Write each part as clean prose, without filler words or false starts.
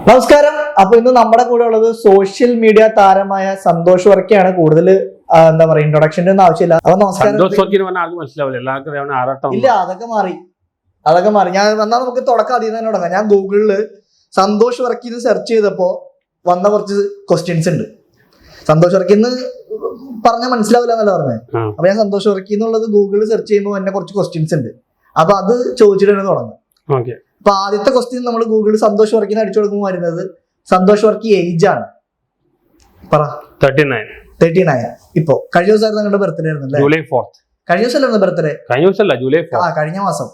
നമസ്കാരം. അപ്പൊ ഇന്ന് നമ്മുടെ കൂടെ ഉള്ളത് സോഷ്യൽ മീഡിയ താരമായ സന്തോഷ് വർക്കിയാണ്. കൂടുതൽ എന്താ പറയാ ഇൻട്രൊഡക്ഷന്റെ ഒന്നും ആവശ്യമില്ല. അപ്പൊ നമസ്കാരം. ഇല്ല, അതൊക്കെ മാറി. ഞാൻ വന്നാൽ നമുക്ക് തുടക്കം ആദ്യം തന്നെ തുടങ്ങാം. ഞാൻ ഗൂഗിളില് സന്തോഷ് വർക്കിന്ന് സെർച്ച് ചെയ്തപ്പോ വന്ന കുറച്ച് ക്വസ്റ്റ്യൻസ് ഉണ്ട്. സന്തോഷ് വർക്കിന്ന് പറഞ്ഞാൽ മനസ്സിലാവില്ല എന്നല്ല പറഞ്ഞത്. അപ്പൊ ഞാൻ സന്തോഷ് വർക്കി എന്നുള്ളത് ഗൂഗിളിൽ സെർച്ച് ചെയ്യുമ്പോൾ എന്നെ കുറച്ച് ക്വസ്റ്റ്യൻസ് ഉണ്ട്. അപ്പൊ അത് ചോദിച്ചിട്ട് തന്നെ തുടങ്ങാം. അപ്പൊ ആദ്യത്തെ ക്വസ്റ്റ്യൻ നമ്മൾ ഗൂഗിളിൽ സന്തോഷ് വർക്കിന്ന് അടിച്ചു കൊടുക്കുമ്പോൾ വരുന്നത് സന്തോഷ് വർക്കി ഏജ് ആണ്. പറ. 39. ഇപ്പൊ കഴിഞ്ഞ ദിവസമായിരുന്നു നിങ്ങളുടെ ബർത്ത്ഡേ ആയിരുന്നല്ലേ? July 4th. കഴിഞ്ഞ ദിവസമല്ലായിരുന്നു ബർത്ത്ഡേ? July 4th. കഴിഞ്ഞ മാസം.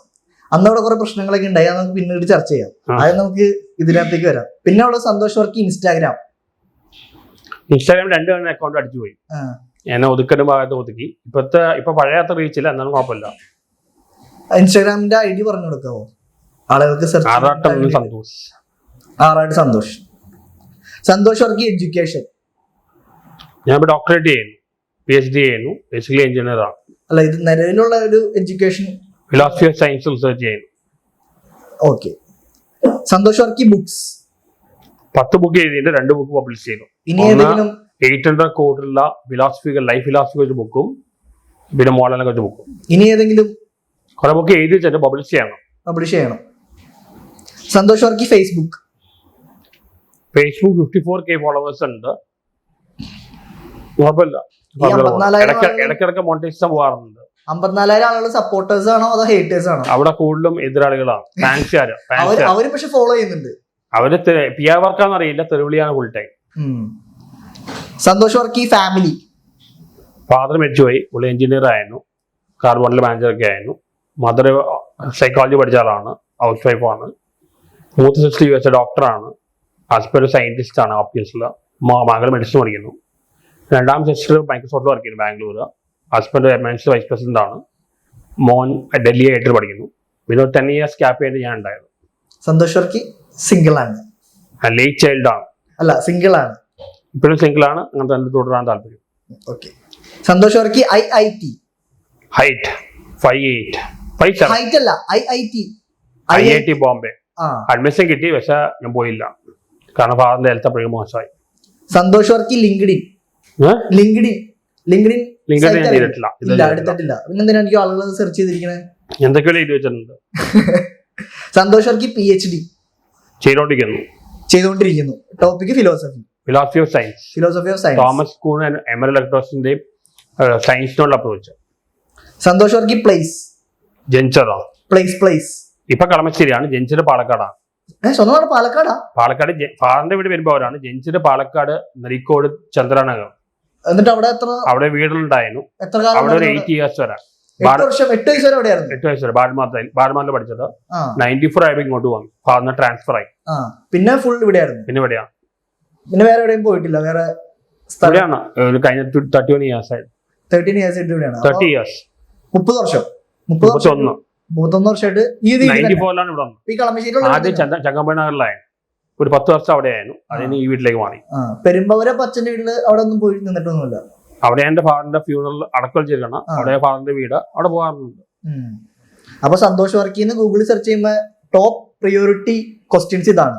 അന്ന് അവിടെ കുറെ പ്രശ്നങ്ങളൊക്കെ ഉണ്ടായി. അത് നമുക്ക് പിന്നീട് ചർച്ച ചെയ്യാം. അത് നമുക്ക് ഇതിനകത്തേക്ക് വരാം. പിന്നെ ഉള്ളത് സന്തോഷ് വർക്കി ഇൻസ്റ്റാഗ്രാം 2 അക്കൗണ്ട് അടിച്ചു പോയി. എന്നെ ഒതുക്കലും ഭാഗത്ത് ഒതുക്കി. ഇപ്പൊ പഴയ റീച്ചില്ല, എന്നാലും കുഴപ്പമില്ല. ഇൻസ്റ്റാഗ്രാമിന്റെ ഐഡി പറഞ്ഞു കൊടുക്കാവോ ആളുകൾക്ക്? സന്തോഷ്. സന്തോഷ് വർക്കി എഡ്യൂക്കേഷൻ. ഞാൻ ഡോക്ടറേറ്റ് ചെയ്യുന്നു, PhD ചെയ്യുന്നു, ബേസിക്കലി എഞ്ചിനീയർ ആണ്. അല്ല, ഇത് നിലവിലുള്ള ഒരു education philosophy of science research ചെയ്യുന്നു. Okay. Santhosh Varkey books. 10 book എഴുതിയിട്ട് 2 ബുക്ക് പബ്ലിഷ് ചെയ്തു. ഇനി ഏതെങ്കിലും 800 കോടിയുള്ള ലൈഫ് ഫിലോസഫി വെച്ച് ബുക്കും പിന്നെ മോഡലിനെ വെച്ച് ബുക്കും. ഇനി ഏതെങ്കിലും കുറെ ബുക്ക് എഴുതി വെച്ചിട്ട് പബ്ലിഷ് ചെയ്യണം. Santhosh Varkey Facebook 54K followers ഉണ്ട്. കുഴപ്പമില്ല. ഇടയ്ക്കിടയ്ക്ക് മോണിറ്റൈസേഷൻ പോകാറുണ്ട്. 54,000 ആളുകൾ സപ്പോർട്ടേഴ്സ് ആണോ അതോ ഹേറ്റേഴ്സ് ആണോ? അവിടെ കൂടുതലും എതിരാളികളാണ്, ഫാൻസുകാര്. അവര് പക്ഷെ ഫോളോ ചെയ്യുന്നുണ്ട്. അവര് PR വർക്കാന്ന് അറിയില്ല, തെരുവിളിയാണ് full time. Santhosh Varkey family. Father മരിച്ചുപോയി. പുള്ളി എഞ്ചിനീയർ ആയിരുന്നു, കാർബണിലെ മാനേജറൊക്കെ ആയിരുന്നു. മദർ സൈക്കോളജി പഠിച്ച ആളാണ്, ഹൗസ് വൈഫാണ്. മൂത്ത സിസ്റ്റർ US ഡോക്ടറാണ്. ഹസ്ബൻഡ് സയന്റിസ്റ്റ് ആണ് ഓപ്റ്റിക്സിൽ. മകൾ മെഡിസിൻ പഠിക്കുന്നു. 2ാം സിസ്റ്റർ മൈക്രോസോഫ്റ്റിൽ വർക്ക് ചെയ്യുന്നു, Bangalore. Husband MNC vice president ആണ്. മോൻ ഡൽഹി ആയിട്ട് പഠിക്കുന്നു. പിന്നെ 10 years ഗ്യാപ്പ് ചെയ്ത് ഞാൻ ഉണ്ടായിരുന്നു. സന്തോഷ് വർക്കി സിംഗിൾ ആണ്. ലേറ്റ് ചൈൽഡ് ആണ്. അല്ല, സിംഗിൾ ആണ്. ഇപ്പോഴും സിംഗിൾ ആണ്. അങ്ങനത്തെ തന്നെ തുടരാൻ താല്പര്യം. Okay. Santhosh Varkey IIT. Height 5'8". Height അല്ല, IIT ബോംബെ. അഡ്മിഷൻ കിട്ടി, പക്ഷെ ഞാൻ പോയില്ല. കാരണം ഫാദറിന്റെ ഹെൽത്ത് അപ്പോഴും മോശമായി. സന്തോഷ് വർക്കി ലിങ്ക്ഡിൻ ചെയ്തിട്ടില്ല. എടുത്തിട്ടില്ല. പിന്നെന്തിനാ എനിക്ക് ആളുകൾ സെർച്ച് ചെയ്തിരിക്കണേ? എന്തൊക്കെയോ എഴുതി വെച്ചിട്ടുണ്ട്. സന്തോഷ് വർക്കി PhD ചെയ്തുകൊണ്ടിരിക്കുന്നു. Topic philosophy of science. Thomas Kuhn Imre ഇലക്ട്രോസിന്റെയും സയൻസിനുള്ള അപ്രോച്ച്. സന്തോഷ് വർക്കി പ്ലേസ്. ജനിച്ചതോ? പ്ലേസ് ഇപ്പൊ കളമശ്ശേരിയാണ്. ജനിച്ചത് പാലക്കാടാണ്. സ്വന്തമാണ് പാലക്കാടാ? പാലക്കാട് ഫാദറിന്റെ വീട് വരുമ്പോ അവരാണ്. ജനിച്ചത് പാലക്കാട് നരിക്കോട് ചന്ദ്രനഗർ. എന്നിട്ട് അവിടെ വീടുണ്ടായിരുന്നു. അവിടെ ഒരു 8 years വരെ. 8 വയസ്സ് വരെ അവിടെയായിരുന്നു. 8 വയസ്സ് വരെ ബാർമാറിൽ പഠിച്ചത്. 94 ആയപ്പോ ഇങ്ങോട്ട് വന്നു. ഫാദറിന് ട്രാൻസ്ഫർ ആയി. പിന്നെ ഫുൾ ഇവിടെയായിരുന്നു. പിന്നെ വേറെ എവിടെയും പോയിട്ടില്ല? വേറെ ഇവിടെയാണ്. കഴിഞ്ഞ 31 years ആയി. 13 years ഇവിടെയാണ്. 30 years. 30 വർഷം. 31 വർഷമായിട്ട് ഈ കളമശ്ശേരി. ആദ്യം ചങ്ങമ്പനഗറിലായി. ഒരു 10 വർഷം അവിടെയായിരുന്നു. അതിന് ഈ വീട്ടിലേക്ക് മാറി. പെരുമ്പവരെ അച്ഛന്റെ വീട്ടില് അവിടെ ഒന്നും പോയി നിന്നിട്ടൊന്നുമില്ല. അവിടെ എന്റെ ഫാദറിന്റെ ഫ്യൂണറൽ അടക്കം ചെയ്യണം. അവിടെ ഫാദറിന്റെ വീട്, അവിടെ പോകാറുണ്ട്. അപ്പൊ സന്തോഷ് വർക്കിന്ന് ഗൂഗിളിൽ സെർച്ച് ചെയ്യുമ്പോ ടോപ്പ് പ്രിയോറിറ്റി ക്വസ്റ്റ്യൻസ് ഇതാണ്.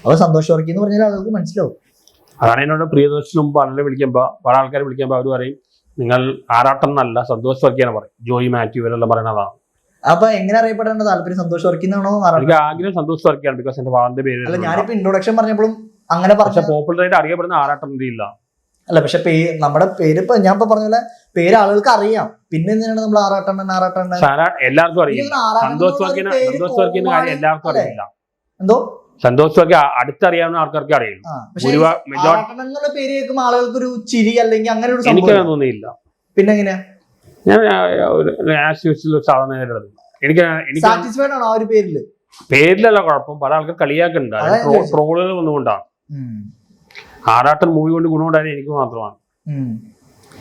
അപ്പൊ സന്തോഷ് വർക്കി എന്ന് പറഞ്ഞാൽ ആൾക്ക് മനസ്സിലാവും. അതാണ് എന്നോട് പ്രിയദർശനും പല ആൾക്കാരെ വിളിക്കുമ്പോ അവര് പറയും, നിങ്ങൾ ആറാട്ടം എന്നല്ല സന്തോഷ് വർക്കിയാണ് പറയും. ജോയി മാത്യു ഇവരെല്ലാം പറയുന്നതാണ്. അപ്പൊ എങ്ങനെ അറിയപ്പെടേണ്ട താല്പര്യം സന്തോഷ് വർക്കിന്നാണോ? എനിക്ക് ആഗ്രഹം സന്തോഷ് വർക്കിയാണ്. ബിക്കോസ് എന്റെ ഫാദറിന്റെ പേര്. അല്ല, ഞാനിപ്പോ ഇൻട്രൊഡക്ഷൻ പറഞ്ഞപ്പോഴും അങ്ങനെ പറഞ്ഞ പോപ്പുലർ ആയിട്ട് അറിയപ്പെടുന്ന ആറാട്ടം ഇല്ല. അല്ല, പക്ഷെ നമ്മുടെ പേര് ഇപ്പൊ ഞാൻ ഇപ്പൊ പറഞ്ഞ പോലെ പേര് ആളുകൾക്ക് അറിയാം. പിന്നെ എന്തിനാണ് നമ്മൾ ആറാട്ടണ്ണൻ എല്ലാവർക്കും അറിയാം. സന്തോഷ് വർക്കിന്റെ കാര്യം എല്ലാവർക്കും അറിയില്ല. എന്തോ സന്തോഷ് വർക്കി അടുത്തറിയാവുന്ന ആൾക്കാർക്ക് അറിയില്ല. എന്നുള്ള പേര് കേൾക്കുമ്പോൾ ആളുകൾക്ക് ഒരു ചിരി അല്ലെങ്കിൽ അങ്ങനെ ഒരു എനിക്കങ്ങനെ തോന്നിയില്ല. പിന്നെ എങ്ങനെയാ? ഞാൻ സാധാരണ സാറ്റിസ്ഫൈഡ് ആണോ ആ ഒരു പേരില്? പേരിലല്ല കുഴപ്പം. പല ആൾക്കാർ കളിയാക്കുന്നുണ്ട്. ട്രോളുകൾ വന്നുകൊണ്ടാണ്. ആറാട്ടൻ മൂവി കൊണ്ട് ഗുണമുണ്ടായത് എനിക്ക് മാത്രമാണ്.